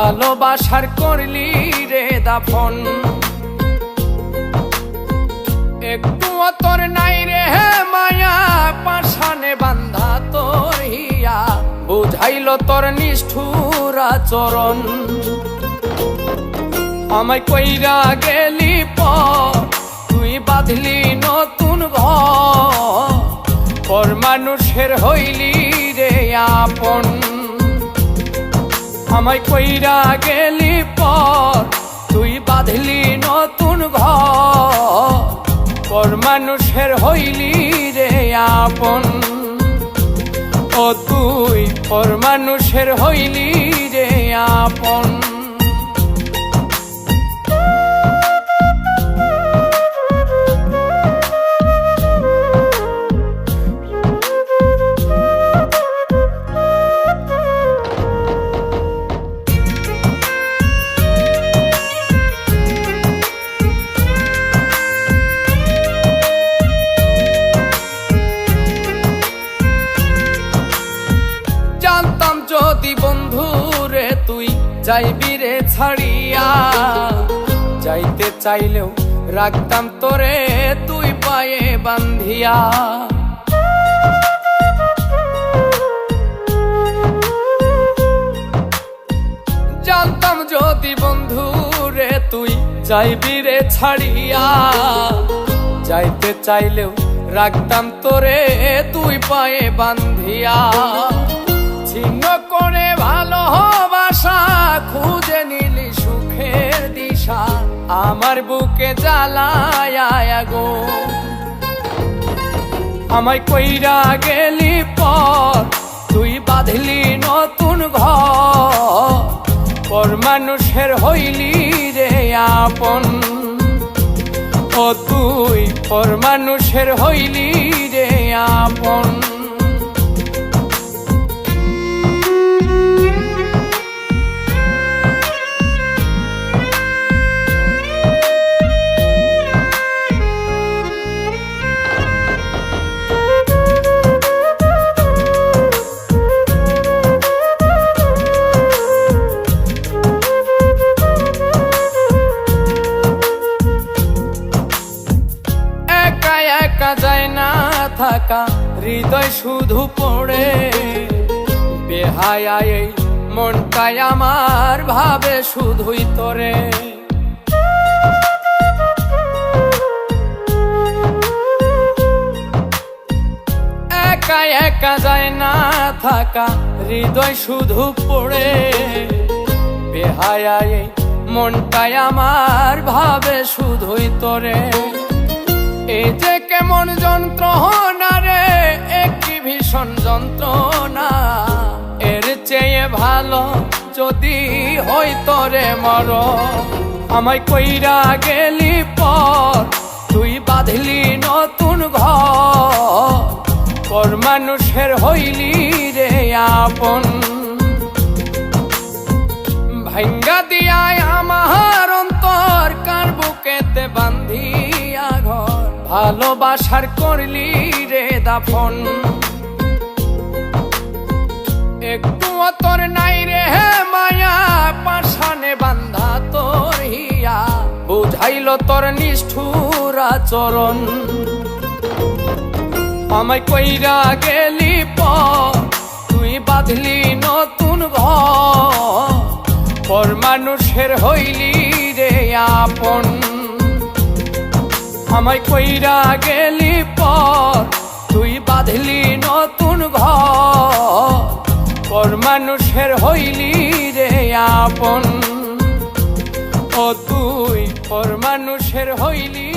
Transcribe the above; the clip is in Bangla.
ভালোবাসার করলি রে দাফন। একটুও তোর নাই রে মায়া, পাশানে বান্ধা তোর হিয়া, বুঝাইল তোর নিষ্ঠুর আচরণ। আমায় কইরা গেলি পর, তুই বাঁধলি নতুন ঘর, পর মানুষের হইলি রে আপন। আমায় কইরা গেলি পর, তুই বাঁধলি নতুন ঘর, পর মানুষের হইলি রে আপন। ও তুই পর মানুষের হইলি রে আপন। জানতাম যদি বন্ধু রে তুই যাইবি রে ছাড়িয়া, যাইতে চাইলেও রাখতাম তোরে তুই পায়ে বান্ধিয়া। জানতাম যদি বন্ধু রে তুই যাইবি রে ছাড়িয়া, যাইতে চাইলেও রাখতাম তোরে তুই পায়ে বান্ধিয়া। ছিন্ন করে ভালোবাসা খুঁজে নিলি সুখের দিশা, আমার বুকে জ্বালায় গো। আমায় কইরা গেলি পর, তুই বাঁধলি নতুন ঘর, পর মানুষের হইলি রে আপন। ও তুই পর মানুষের হইলি রে আপন। যায় না থাকা হৃদয় শুধু পড়ে, বেহায়া এই মনটাই আমার ভাবে শুধুই তোরে। একা একা যায় না থাকা হৃদয় শুধু পড়ে, বেহায়া এই মনটাই আমার ভাবে শুধুই তোরে। এই যে কেমন যন্ত্রণা রে, একটি ভীষণ যন্ত্রণা, এর চেয়ে ভালো যদি হইতো রে মর। আমায় কইরা গেলি পর, তুই বাঁধলি নতুন ঘর, পর মানুষের হইলি রে আপন। ভাঙ্গা দিয়ায় আমার অন্তর, কার বুকেতে বান্ধিয়া ঘর, ভালোবাসার করলি রে দাফন। একটুও তোর নাই রে মায়া, পাশানে বান্ধা তোর হিয়া, বুঝাইল তোর নিষ্ঠুর আচরণ। আমায় কইরা গেলি পর, তুই বাঁধলি নতুন ঘর, পর মানুষের হইলি রে আপন। আমায় কইরা গেলি পর, তুই বাঁধলি নতুন ঘর, পর মানুষের হইলি রে আপন। ও তুই পর মানুষের হইলি